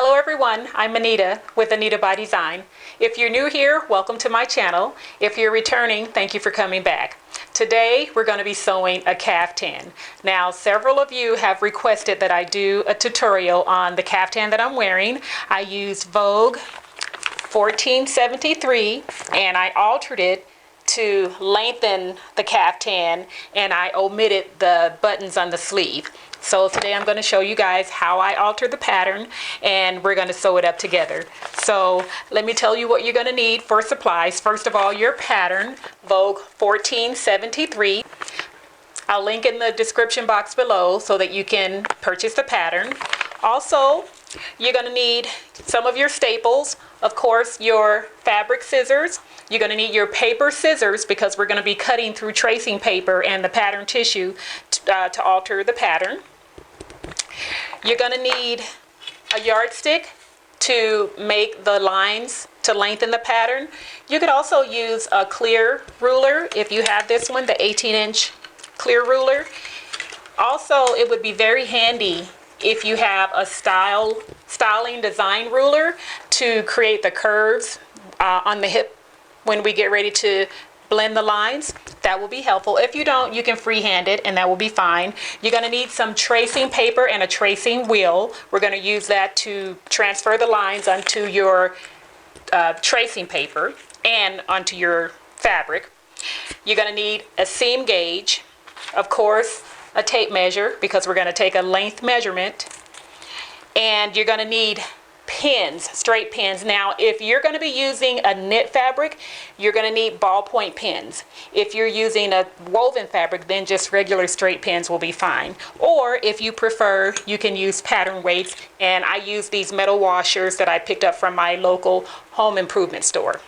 Hello everyone, I'm Anita with Anita by Design. If you're new here, welcome to my channel. If you're returning, thank you for coming back. Today we're going to be sewing a caftan. Now several of you have requested that I do a tutorial on the caftan that I'm wearing. I used Vogue 1473 and I altered it to lengthen the caftan and I omitted the buttons on the sleeve. So today I'm going to show you guys how I altered the pattern and we're going to sew it up together. So let me tell you what you're going to need for supplies. First of all, your pattern, Vogue 1473. I'll link in the description box below so that you can purchase the pattern. Also, you're going to need some of your staples. Of course, your fabric scissors. You're going to need your paper scissors because we're going to be cutting through tracing paper and the pattern tissue to alter the pattern. You're going to need a yardstick to make the lines to lengthen the pattern. You could also use a clear ruler if you have this one, the 18-inch clear ruler. Also, it would be very handy if you have a styling design ruler to create the curves on the hip when we get ready to blend the lines. That will be helpful. If you don't, you can freehand it and that will be fine. You're going to need some tracing paper and a tracing wheel. We're going to use that to transfer the lines onto your tracing paper and onto your fabric. You're going to need a seam gauge, of course, a tape measure because we're going to take a length measurement, and you're going to need pins, straight pins. Now, if you're going to be using a knit fabric, you're going to need ballpoint pins. If you're using a woven fabric, then just regular straight pins will be fine. Or if you prefer, you can use pattern weights, and I use these metal washers that I picked up from my local home improvement store.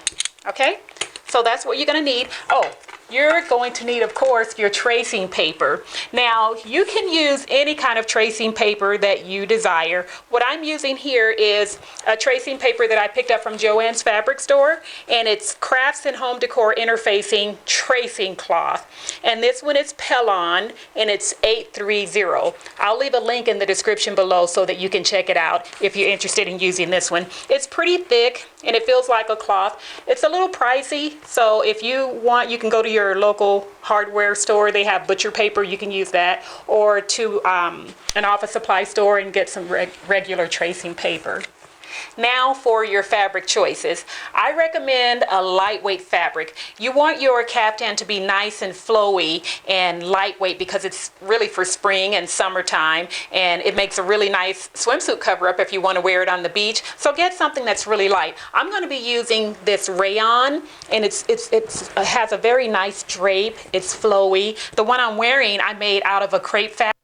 Okay, so that's what you're going to need. Oh, you're going to need, of course, your tracing paper. Now, you can use any kind of tracing paper that you desire. What I'm using here is a tracing paper that I picked up from Joann's Fabric Store, and it's Crafts and Home Decor Interfacing Tracing Cloth. And this one is Pellon, and it's 830. I'll leave a link in the description below so that you can check it out if you're interested in using this one. It's pretty thick, and it feels like a cloth. It's a little pricey, so if you want, you can go to your local hardware store. They have butcher paper, you can use that, or to an office supply store and get some regular tracing paper. Now for your fabric choices. I recommend a lightweight fabric. You want your caftan to be nice and flowy and lightweight because it's really for spring and summertime, and it makes a really nice swimsuit cover-up if you want to wear it on the beach. So get something that's really light. I'm going to be using this rayon, and it has a very nice drape. It's flowy. The one I'm wearing I made out of a crepe fabric,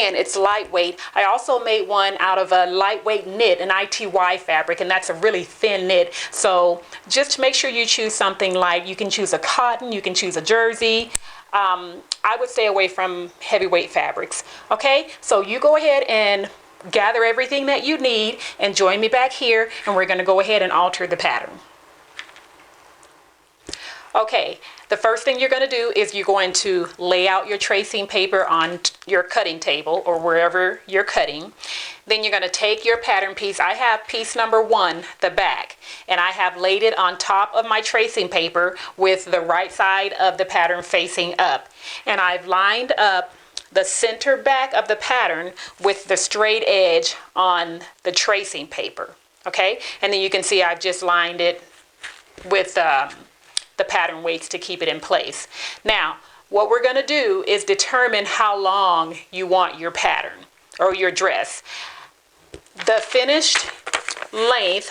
and it's lightweight. I also made one out of a lightweight knit, an ITY fabric, and that's a really thin knit. So just make sure you choose something light. You can choose a cotton, you can choose a jersey. I would stay away from heavyweight fabrics. Okay, so you go ahead and gather everything that you need and join me back here, and we're going to go ahead and alter the pattern. Okay, the first thing you're going to do is you're going to lay out your tracing paper on your cutting table or wherever you're cutting. Then you're going to take your pattern piece. I have piece number 1, the back, and I have laid it on top of my tracing paper with the right side of the pattern facing up. And I've lined up the center back of the pattern with the straight edge on the tracing paper. Okay, and then you can see I've just lined it with the pattern weights to keep it in place. Now, what we're going to do is determine how long you want your pattern or your dress. The finished length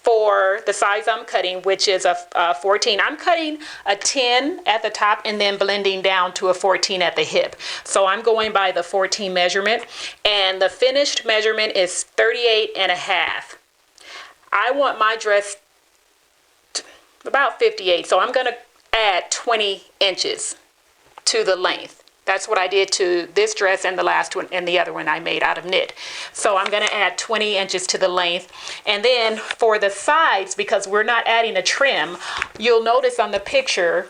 for the size I'm cutting, which is a 14, I'm cutting a 10 at the top and then blending down to a 14 at the hip. So I'm going by the 14 measurement, and the finished measurement is 38.5. I want my dress about 58, so I'm going to add 20 inches to the length. That's what I did to this dress and the last one and the other one I made out of knit. So I'm going to add 20 inches to the length. And then for the sides, because we're not adding a trim, you'll notice on the picture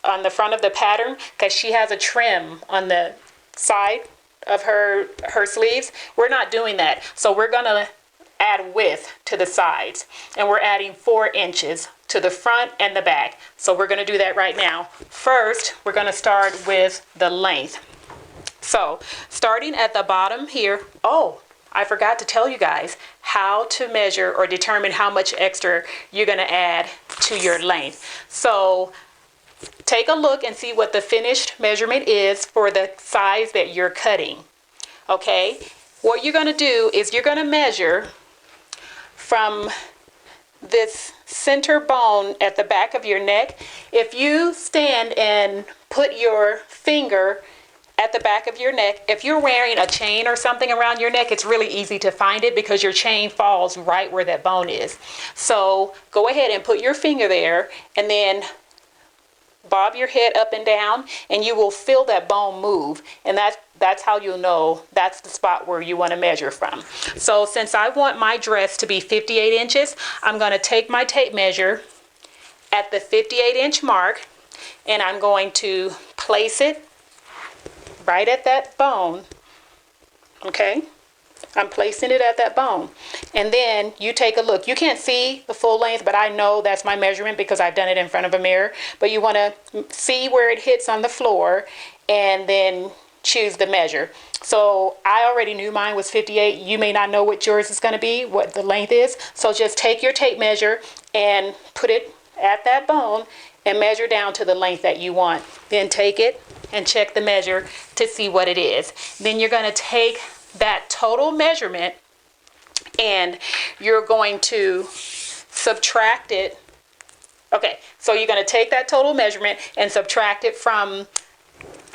on the front of the pattern, because she has a trim on the side of her sleeves. We're not doing that. So we're gonna add width to the sides, and we're adding 4 inches to the front and the back. So we're gonna do that right now. First, we're gonna start with the length. So starting at the bottom here, oh, I forgot to tell you guys how to measure or determine how much extra you're gonna add to your length. So take a look and see what the finished measurement is for the size that you're cutting. Okay, what you're gonna do is you're gonna measure from this center bone at the back of your neck. If you stand and put your finger at the back of your neck, if you're wearing a chain or something around your neck, it's really easy to find it because your chain falls right where that bone is. So go ahead and put your finger there and then bob your head up and down, and you will feel that bone move, and that's how you'll know that's the spot where you want to measure from. So since I want my dress to be 58 inches, I'm going to take my tape measure at the 58-inch mark, and I'm going to place it right at that bone. Okay, I'm placing it at that bone. And then you take a look. You can't see the full length, but I know that's my measurement because I've done it in front of a mirror. But you want to see where it hits on the floor and then choose the measure. So I already knew mine was 58. You may not know what yours is going to be, what the length is. So just take your tape measure and put it at that bone and measure down to the length that you want. Then take it and check the measure to see what it is. Then you're going to take that total measurement and you're going to subtract it. Okay, so you're going to take that total measurement and subtract it from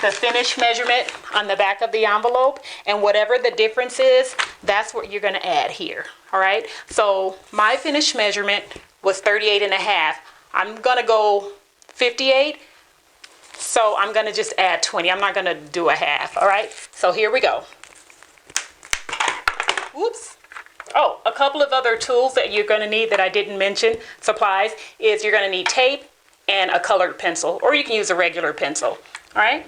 the finished measurement on the back of the envelope, and whatever the difference is, that's what you're going to add here. All right, so my finished measurement was 38 and a half. I'm going to go 58, so I'm going to just add 20. I'm not going to do a half. All right, so here we go. Whoops. Oh, a couple of other tools that you're going to need that I didn't mention, supplies, is you're going to need tape and a colored pencil, or you can use a regular pencil. All right,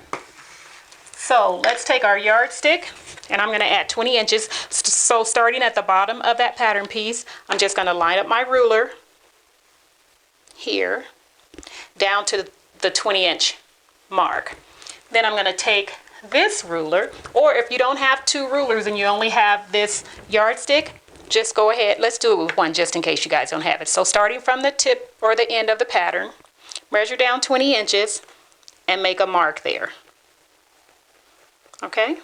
so let's take our yardstick, and I'm going to add 20 inches. So starting at the bottom of that pattern piece, I'm just going to line up my ruler here down to the 20-inch mark. Then I'm going to take this ruler, or if you don't have 2 rulers and you only have this yardstick, just go ahead. Let's do it with one just in case you guys don't have it. So starting from the tip or the end of the pattern, measure down 20 inches and make a mark there. Okay?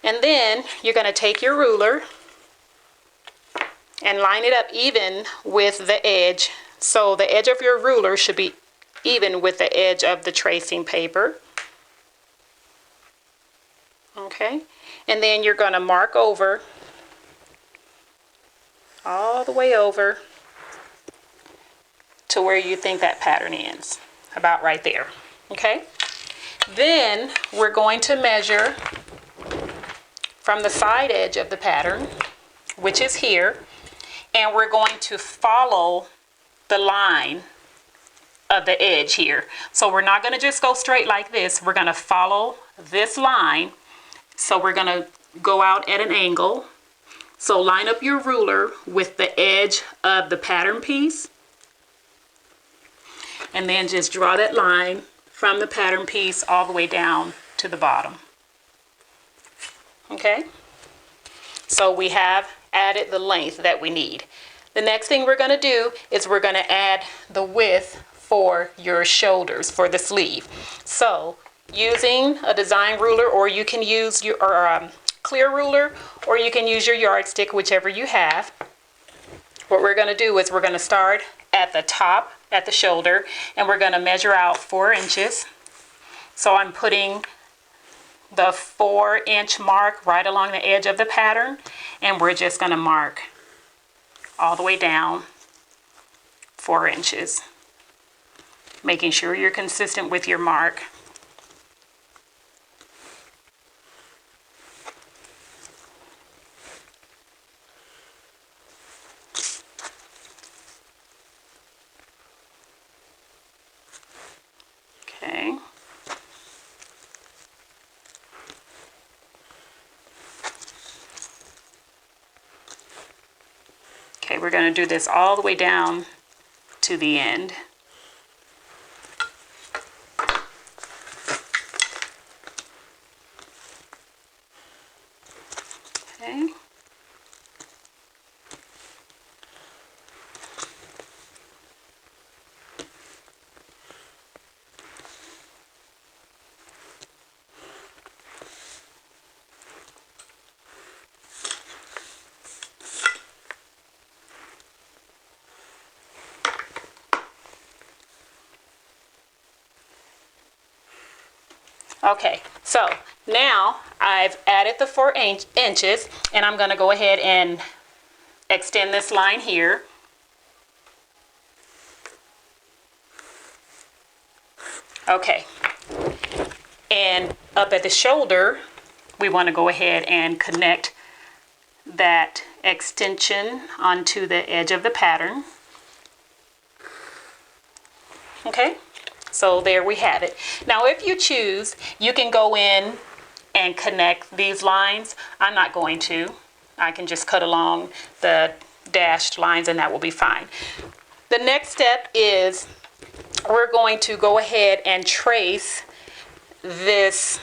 And then you're going to take your ruler and line it up even with the edge. So the edge of your ruler should be even with the edge of the tracing paper. Okay? And then you're going to mark over, all the way over to where you think that pattern ends. About right there. Okay? Then we're going to measure from the side edge of the pattern, which is here, and we're going to follow the line of the edge here. So we're not going to just go straight like this. We're going to follow this line. So we're going to go out at an angle. So line up your ruler with the edge of the pattern piece, and then just draw that line from the pattern piece all the way down to the bottom. Okay? So we have added the length that we need. The next thing we're going to do is we're going to add the width for your shoulders, for the sleeve. So using a design ruler, or you can use your clear ruler, or you can use your yardstick, whichever you have. What we're going to do is we're going to start at the top, at the shoulder, and we're going to measure out 4 inches. So I'm putting the 4-inch mark right along the edge of the pattern, and we're just going to mark all the way down 4 inches, making sure you're consistent with your mark. Okay. we're going to do this all the way down to the end. Okay. Okay, so now I've added the 4 inches, and I'm going to go ahead and extend this line here. Okay, and up at the shoulder, we want to go ahead and connect that extension onto the edge of the pattern. Okay. So there we have it. Now if you choose, you can go in and connect these lines. I'm not going to. I can just cut along the dashed lines and that will be fine. The next step is we're going to go ahead and trace this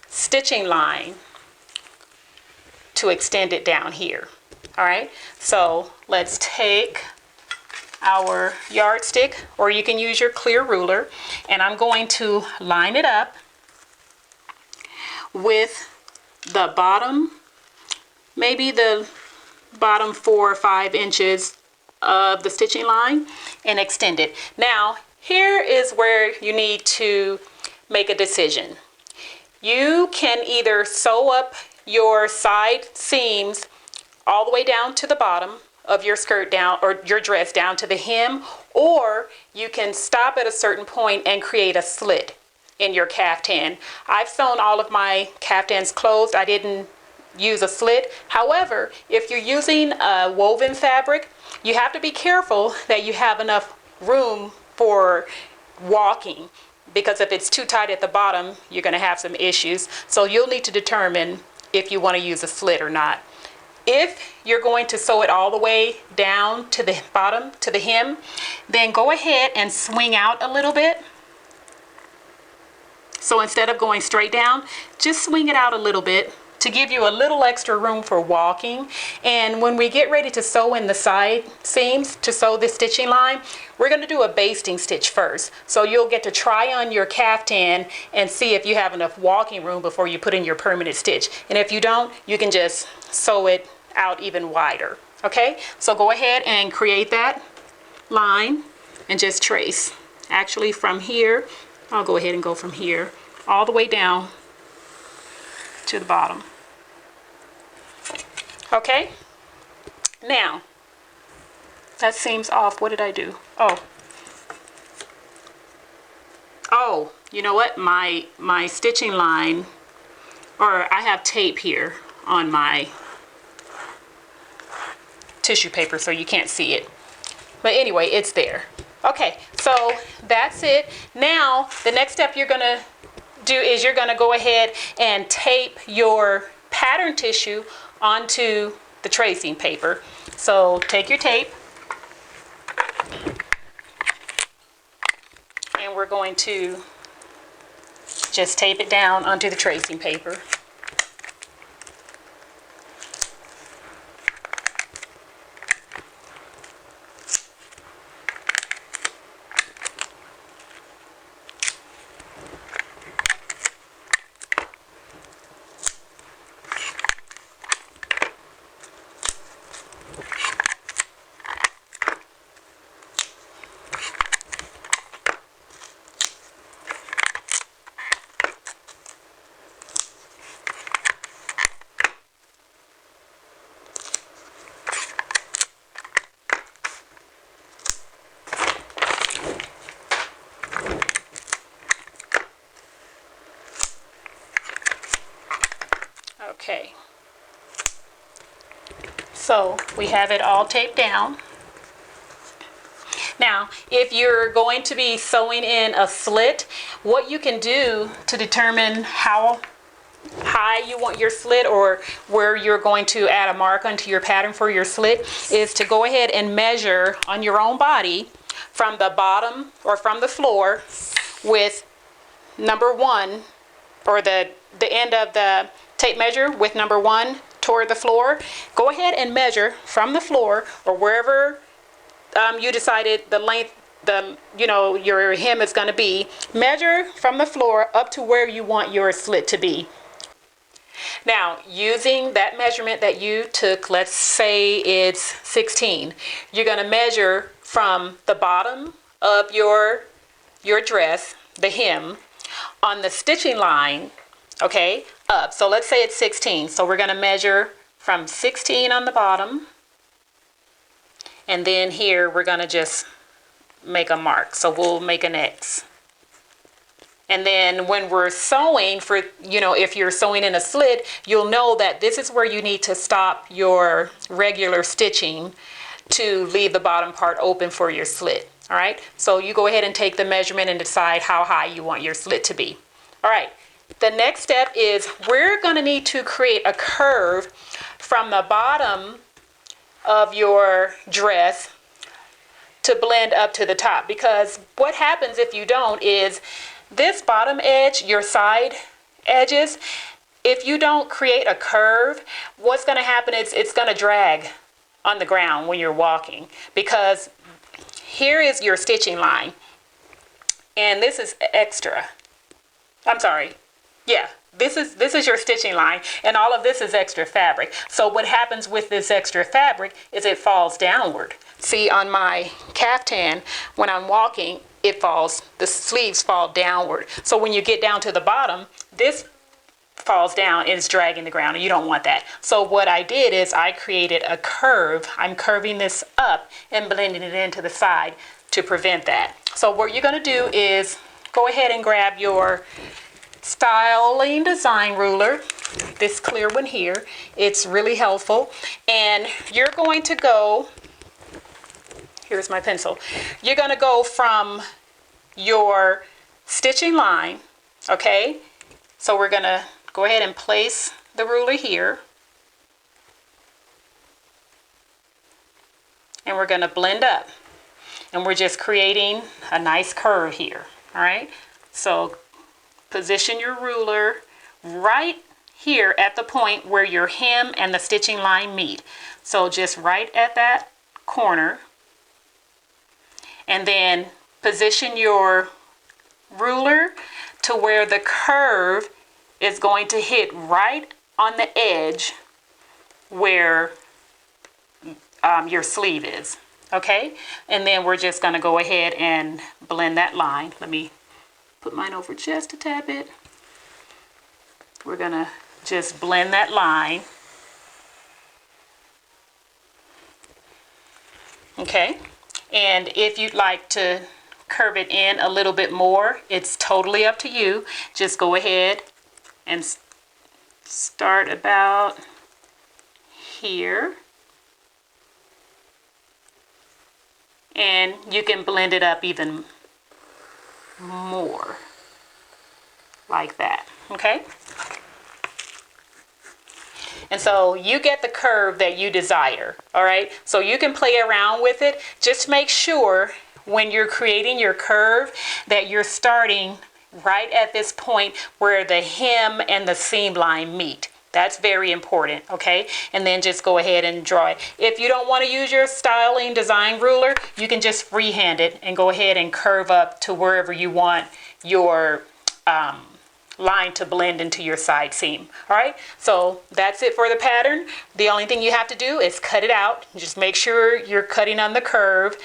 stitching line to extend it down here. All right, so let's take our yardstick, or you can use your clear ruler, and I'm going to line it up with the bottom, maybe the bottom 4 or 5 inches of the stitching line, and extend it. Now here is where you need to make a decision. You can either sew up your side seams all the way down to the bottom of your skirt down, or your dress down to the hem, or you can stop at a certain point and create a slit in your caftan. I've sewn all of my caftans closed. I didn't use a slit. However, if you're using a woven fabric, you have to be careful that you have enough room for walking, because if it's too tight at the bottom, you're going to have some issues. So you'll need to determine if you want to use a slit or not. If you're going to sew it all the way down to the bottom, to the hem, then go ahead and swing out a little bit. So instead of going straight down, just swing it out a little bit to give you a little extra room for walking. And when we get ready to sew in the side seams to sew this stitching line, we're going to do a basting stitch first. So you'll get to try on your caftan and see if you have enough walking room before you put in your permanent stitch. And if you don't, you can just sew it out even wider. Okay, so go ahead and create that line and just trace. Actually from here, I'll go ahead and go from here all the way down to the bottom. Okay, now that seam's off. What did I do? Oh, you know what, my stitching line, or I have tape here on my tissue paper so you can't see it, but anyway, it's there. Okay, so that's it. Now the next step you're gonna do is you're gonna go ahead and tape your pattern tissue onto the tracing paper. So take your tape, and we're going to just tape it down onto the tracing paper. Okay, so we have it all taped down. Now, if you're going to be sewing in a slit, what you can do to determine how high you want your slit, or where you're going to add a mark onto your pattern for your slit, is to go ahead and measure on your own body from the bottom or from the floor with number 1, or the end of the tape measure with number 1 toward the floor. Go ahead and measure from the floor, or wherever you decided the length, your hem is going to be. Measure from the floor up to where you want your slit to be. Now, using that measurement that you took, let's say it's 16, you're going to measure from the bottom of your dress, the hem, on the stitching line, okay, up. So let's say it's 16. So we're going to measure from 16 on the bottom, and then here we're going to just make a mark. So we'll make an X. And then when we're sewing, for, if you're sewing in a slit, you'll know that this is where you need to stop your regular stitching to leave the bottom part open for your slit. All right, so you go ahead and take the measurement and decide how high you want your slit to be. All right, the next step is we're going to need to create a curve from the bottom of your dress to blend up to the top, because what happens if you don't is this bottom edge, your side edges, if you don't create a curve, what's going to happen is it's going to drag on the ground when you're walking, because here is your stitching line, and this is extra. I'm sorry. Yeah, this is your stitching line, and all of this is extra fabric. So what happens with this extra fabric is it falls downward. See, on my caftan, when I'm walking, the sleeves fall downward. So when you get down to the bottom, this falls down and it's dragging the ground, and you don't want that. So what I did is I created a curve. I'm curving this up and blending it into the side to prevent that. So what you're going to do is go ahead and grab your styling design ruler, this clear one here. It's really helpful. And you're going to go, here's my pencil, you're going to go from your stitching line, okay? So we're going to go ahead and place the ruler here, and we're going to blend up, and we're just creating a nice curve here. All right, so position your ruler right here at the point where your hem and the stitching line meet. So just right at that corner, and then position your ruler to where the curve is going to hit right on the edge where your sleeve is, okay? And then we're just going to go ahead and blend that line. Let me put mine over just a tad bit. We're going to just blend that line, okay? And if you'd like to curve it in a little bit more, it's totally up to you. Just go ahead and start about here, and you can blend it up even more like that, okay? And so you get the curve that you desire, all right? So you can play around with it. Just make sure when you're creating your curve that you're starting right at this point where the hem and the seam line meet. That's very important, okay? And then just go ahead and draw it. If you don't want to use your styling design ruler, you can just freehand it and go ahead and curve up to wherever you want your line to blend into your side seam. All right, so that's it for the pattern. The only thing you have to do is cut it out. Just make sure you're cutting on the curve,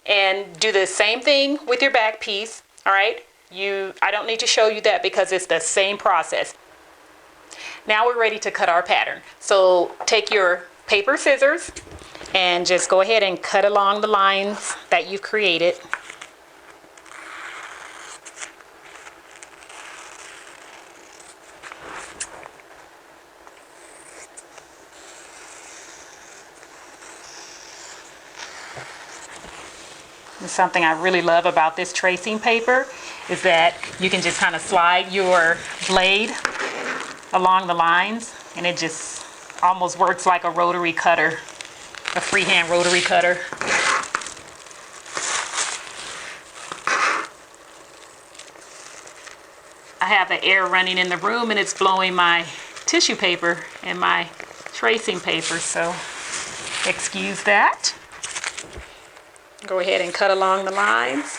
and do the same thing with your back piece. All right, I don't need to show you that because it's the same process. Now we're ready to cut our pattern. So take your paper scissors and just go ahead and cut along the lines that you've created. And something I really love about this tracing paper is that you can just kind of slide your blade along the lines, and it just almost works like a rotary cutter, a freehand rotary cutter. I have the air running in the room and it's blowing my tissue paper and my tracing paper, so excuse that. Go ahead and cut along the lines.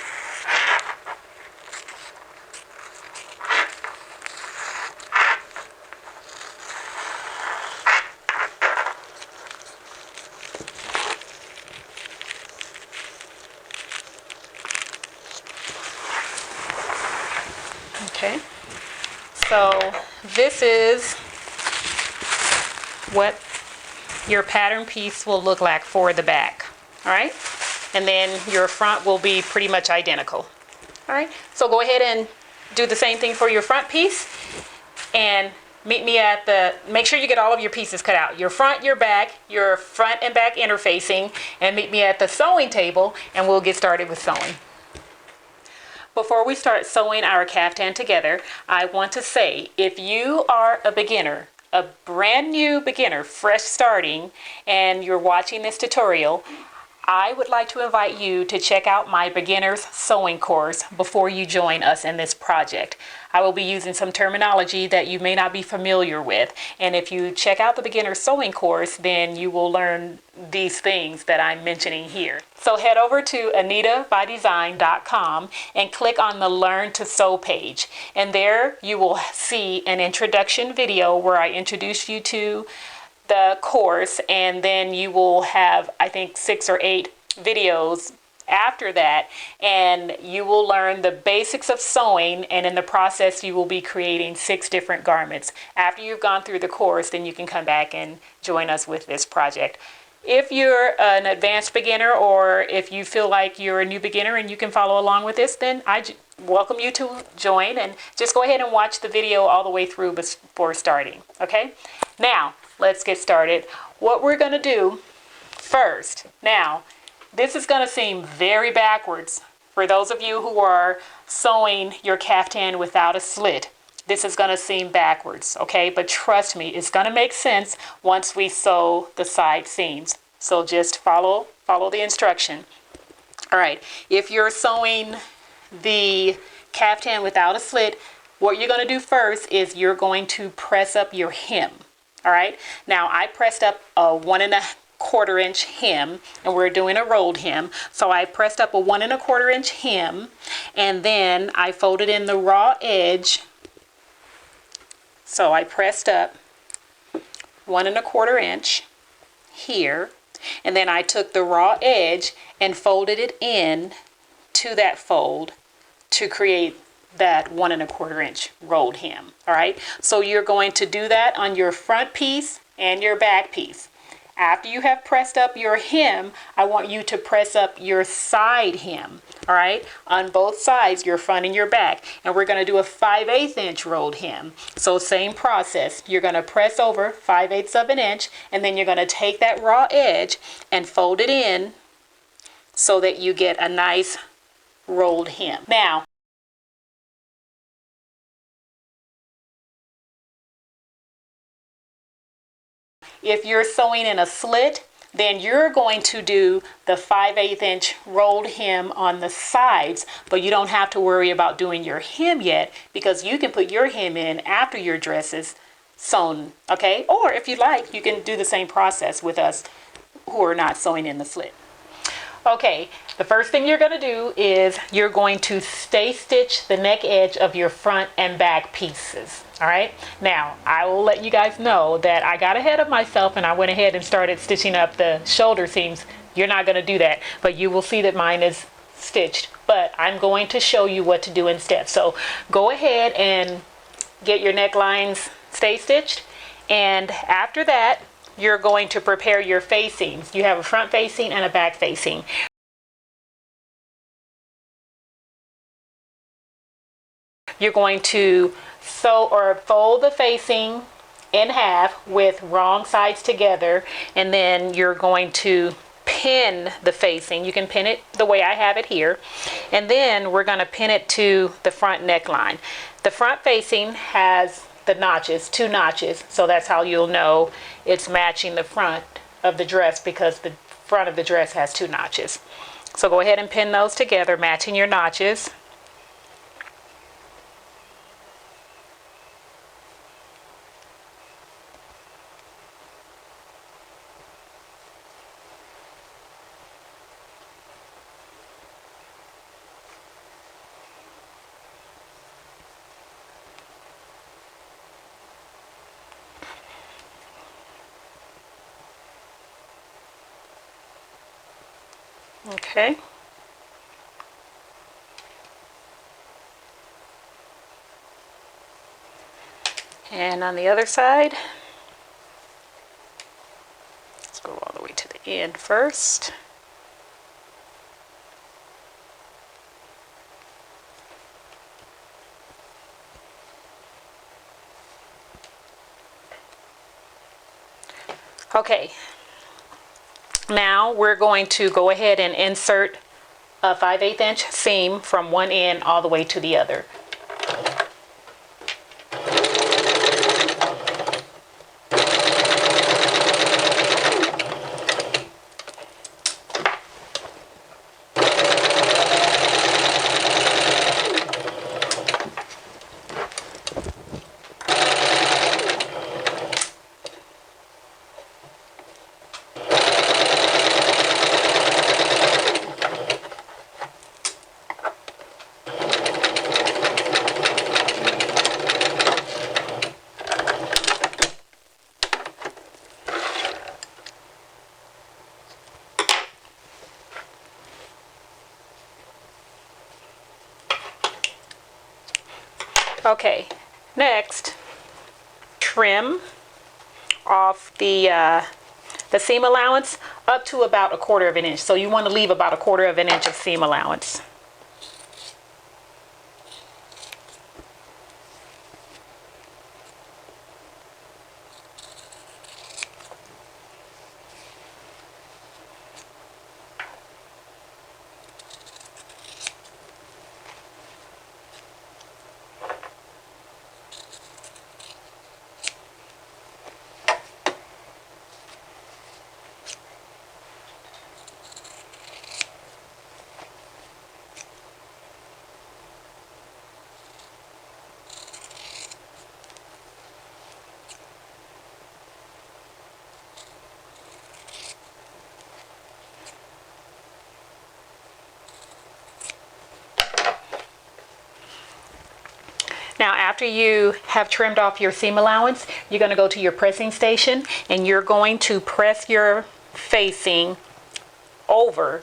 Okay, so this is what your pattern piece will look like for the back, all right? And then your front will be pretty much identical, all right? So go ahead and do the same thing for your front piece and meet me at the, make sure you get all of your pieces cut out, your front, your back, your front and back interfacing, and meet me at the sewing table and we'll get started with sewing. Before we start sewing our caftan together, I want to say, if you are a beginner, a brand new beginner, fresh starting, and you're watching this tutorial, I would like to invite you to check out my beginner's sewing course before you join us in this project. I will be using some terminology that you may not be familiar with, and if you check out the beginner's sewing course, then you will learn these things that I'm mentioning here. So head over to anitabydesign.com and click on the Learn to Sew page, and there you will see an introduction video where I introduce you to the course, and then you will have, I think, 6 or 8 videos after that, and you will learn the basics of sewing, and in the process you will be creating 6 different garments. After you've gone through the course, then you can come back and join us with this project. If you're an advanced beginner, or if you feel like you're a new beginner and you can follow along with this, then I welcome you to join, and just go ahead and watch the video all the way through before starting, okay? Now, let's get started. What we're going to do first, now, this is going to seem very backwards for those of you who are sewing your caftan without a slit. This is going to seem backwards, okay? But trust me, it's going to make sense once we sew the side seams. So just follow the instruction. All right, if you're sewing the caftan without a slit, what you're going to do first is you're going to press up your hem. All right, now I pressed up a 1 1/4 inch hem, and we're doing a rolled hem. So I pressed up a 1 1/4 inch hem, and then I folded in the raw edge. So I pressed up 1 1/4 inch here, and then I took the raw edge and folded it in to that fold to create that 1 1/4 inch rolled hem. All right, so you're going to do that on your front piece and your back piece. After you have pressed up your hem, I want you to press up your side hem, all right, on both sides, your front and your back. And we're going to do a 5/8 inch rolled hem. So same process. You're going to press over 5/8 of an inch, and then you're going to take that raw edge and fold it in so that you get a nice rolled hem. Now, if you're sewing in a slit, then you're going to do the 5/8 inch rolled hem on the sides, but you don't have to worry about doing your hem yet, because you can put your hem in after your dress is sewn, okay? Or if you like, you can do the same process with us who are not sewing in the slit. Okay, the first thing you're going to do is you're going to stay stitch the neck edge of your front and back pieces. All right, now I will let you guys know that I got ahead of myself and I went ahead and started stitching up the shoulder seams. You're not going to do that, but you will see that mine is stitched, but I'm going to show you what to do instead. So go ahead and get your necklines stay stitched, and after that you're going to prepare your facings. You have a front facing and a back facing. You're going to sew or fold the facing in half with wrong sides together, and then you're going to pin the facing. You can pin it the way I have it here, and then we're going to pin it to the front neckline. The front facing has the notches, 2 notches. So that's how you'll know it's matching the front of the dress, because the front of the dress has 2 notches. So go ahead and pin those together, matching your notches. Okay. And on the other side, let's go all the way to the end first. Okay, now we're going to go ahead and insert a 5/8 inch seam from one end all the way to the other. Okay, next, trim off the seam allowance up to about 1/4 of an inch. So you want to leave about 1/4 of an inch of seam allowance. Now, after you have trimmed off your seam allowance, you're going to go to your pressing station and you're going to press your facing over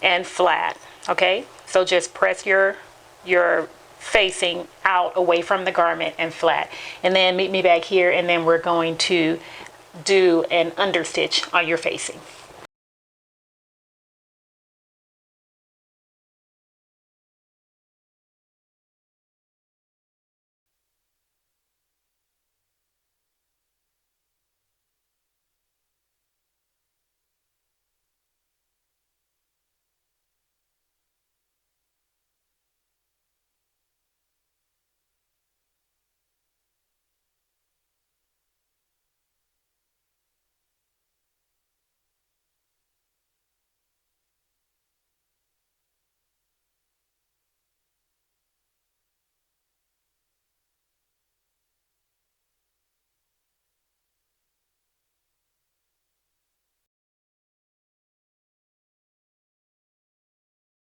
and flat. Okay, so just press your facing out away from the garment and flat, and then meet me back here, and then we're going to do an understitch on your facing.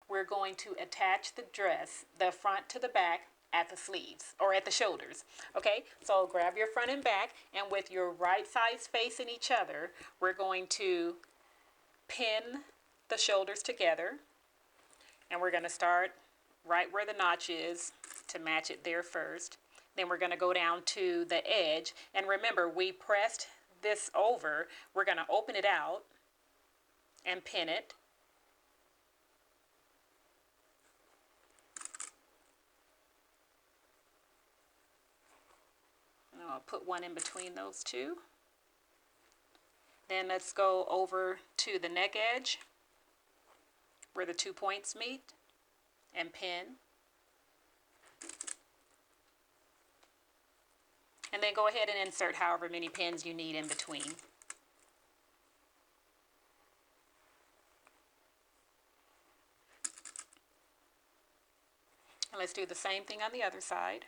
We're going to attach the dress, the front to the back, at the sleeves or at the shoulders. Okay, so grab your front and back, and with your right sides facing each other, we're going to pin the shoulders together, and we're going to start right where the notch is to match it there first. Then we're going to go down to the edge, and remember, we pressed this over. We're going to open it out and pin it. I'll put one in between those two. Then let's go over to the neck edge where the 2 points meet and pin. And then go ahead and insert however many pins you need in between. And let's do the same thing on the other side.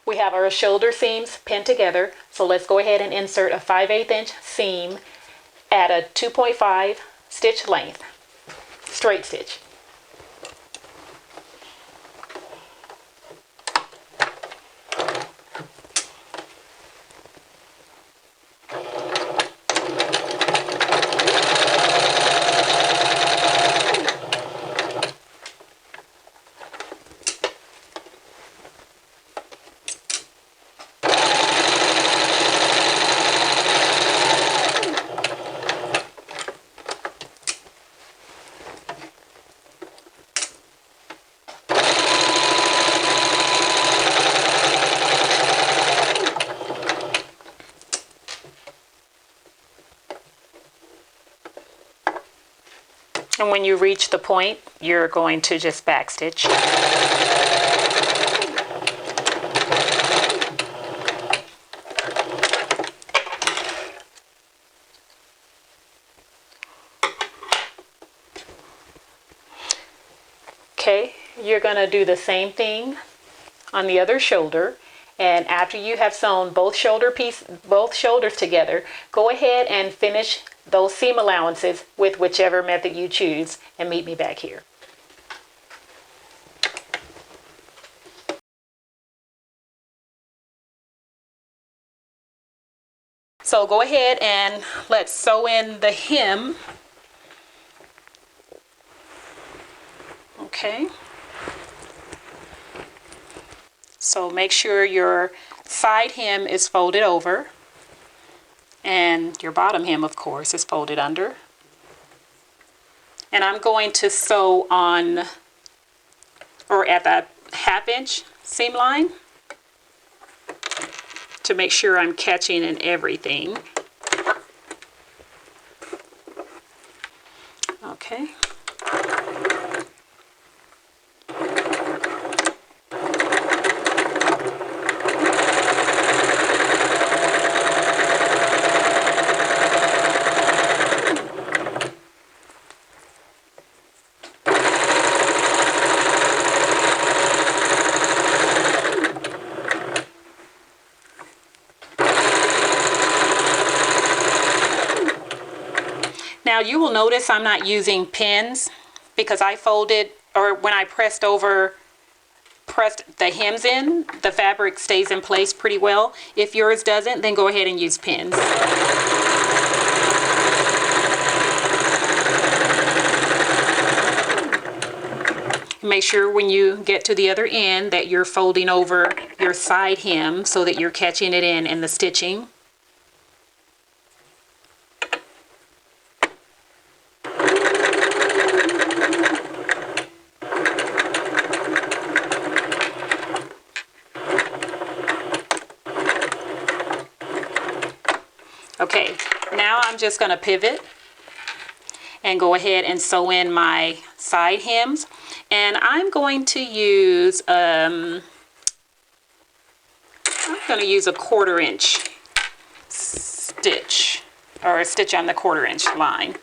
We have our shoulder seams pinned together, so let's go ahead and insert a 5/8 inch seam at a 2.5 stitch length, straight stitch. And when you reach the point, you're going to just backstitch. Okay, you're going to do the same thing on the other shoulder. And after you have sewn both shoulders together, go ahead and finish those seam allowances with whichever method you choose, and meet me back here. So go ahead and let's sew in the hem. Okay. So make sure your side hem is folded over, and your bottom hem, of course, is folded under. And I'm going to sew on, or at the 1/2 inch seam line, to make sure I'm catching in everything. Okay. Now you will notice I'm not using pins because I folded, or when I pressed the hems in, the fabric stays in place pretty well. If yours doesn't, then go ahead and use pins. Make sure when you get to the other end that you're folding over your side hem so that you're catching it in the stitching. Okay, now I'm just going to pivot and go ahead and sew in my side hems, and I'm going to use a 1/4 inch stitch, or a stitch on the 1/4 inch line.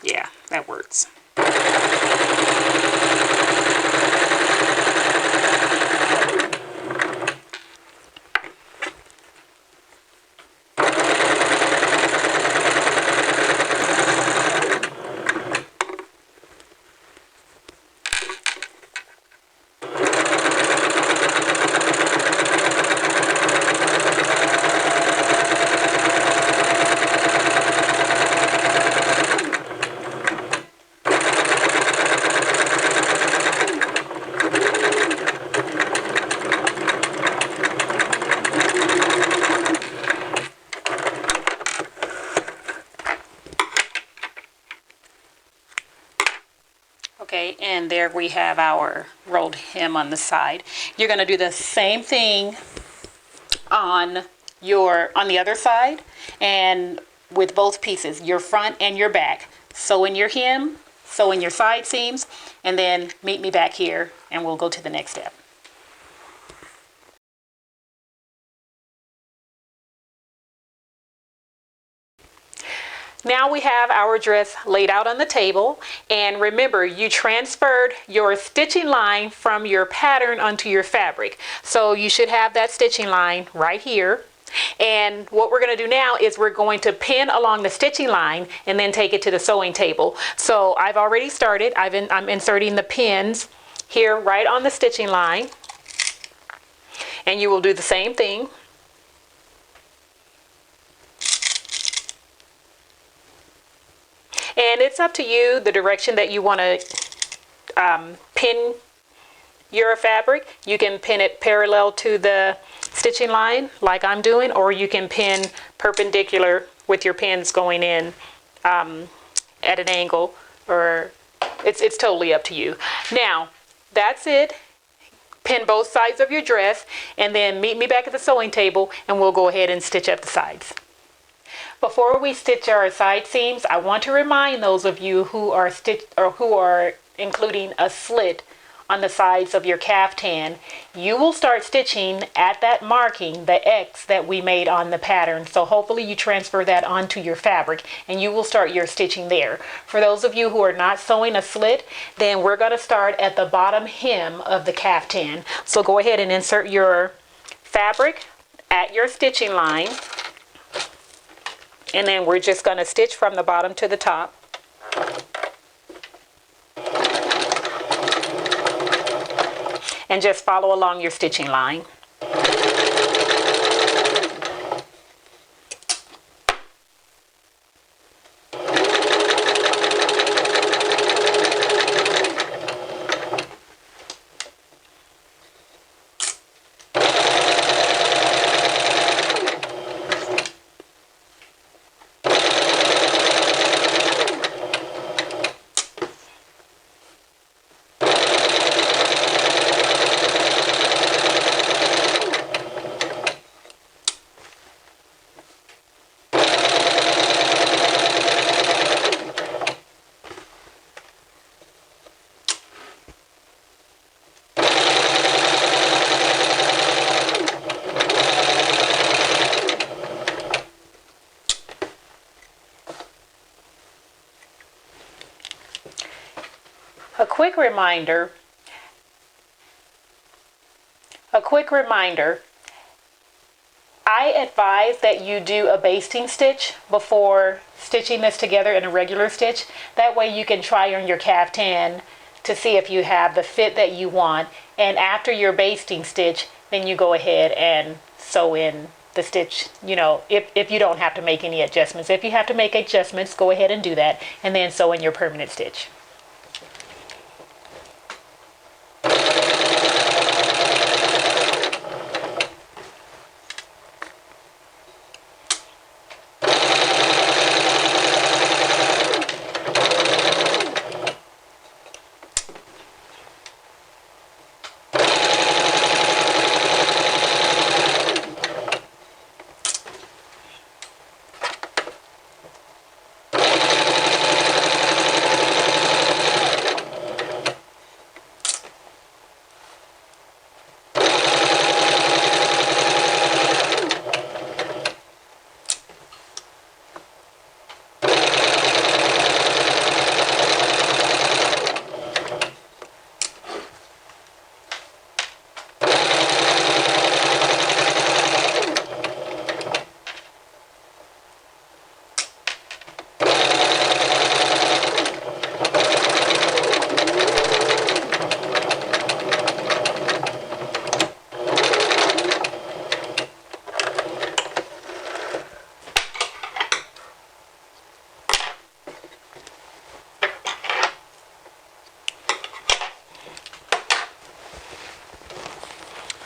Yeah, that works. Okay, and there we have our rolled hem on the side. You're going to do the same thing on the other side, and with both pieces, your front and your back. Sew in your hem, sew in your side seams, and then meet me back here and we'll go to the next step. Now we have our dress laid out on the table, and remember, you transferred your stitching line from your pattern onto your fabric. So you should have that stitching line right here. And what we're going to do now is we're going to pin along the stitching line and then take it to the sewing table. So I've already started. I'm inserting the pins here right on the stitching line, and you will do the same thing. And it's up to you the direction that you want to pin your fabric. You can pin it parallel to the stitching line like I'm doing, or you can pin perpendicular with your pins going in at an angle, or it's totally up to you. Now that's it. Pin both sides of your dress and then meet me back at the sewing table and we'll go ahead and stitch up the sides. Before we stitch our side seams, I want to remind those of you who are including a slit on the sides of your caftan, you will start stitching at that marking, the X that we made on the pattern. So hopefully you transfer that onto your fabric and you will start your stitching there. For those of you who are not sewing a slit, then we're going to start at the bottom hem of the caftan. So go ahead and insert your fabric at your stitching line. And then we're just going to stitch from the bottom to the top. And just follow along your stitching line. A quick reminder, I advise that you do a basting stitch before stitching this together in a regular stitch. That way you can try on your caftan to see if you have the fit that you want. And after your basting stitch, then you go ahead and sew in the stitch, you know, if you don't have to make any adjustments. If you have to make adjustments, go ahead and do that, and then sew in your permanent stitch.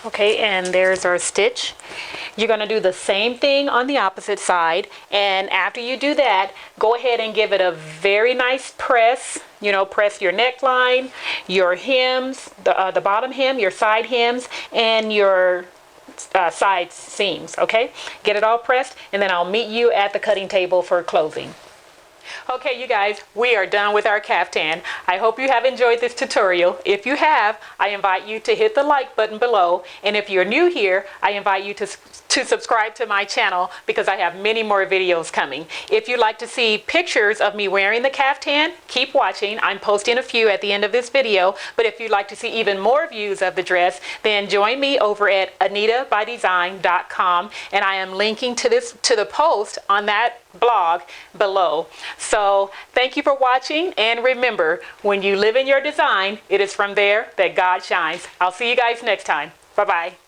Okay, and there's our stitch. You're going to do the same thing on the opposite side, and after you do that, go ahead and give it a very nice press. You know, press your neckline, your hems, the bottom hem, your side hems, and your side seams. Okay, get it all pressed, and then I'll meet you at the cutting table for closing. Okay, you guys, we are done with our caftan. I hope you have enjoyed this tutorial. If you have, I invite you to hit the like button below. And if you're new here, I invite you to subscribe to my channel because I have many more videos coming. If you'd like to see pictures of me wearing the caftan, keep watching. I'm posting a few at the end of this video. But if you'd like to see even more views of the dress, then join me over at anitabydesign.com, and I am linking to the post on that blog below. So thank you for watching, and remember, when you live in your design, it is from there that God shines. I'll see you guys next time. Bye-bye.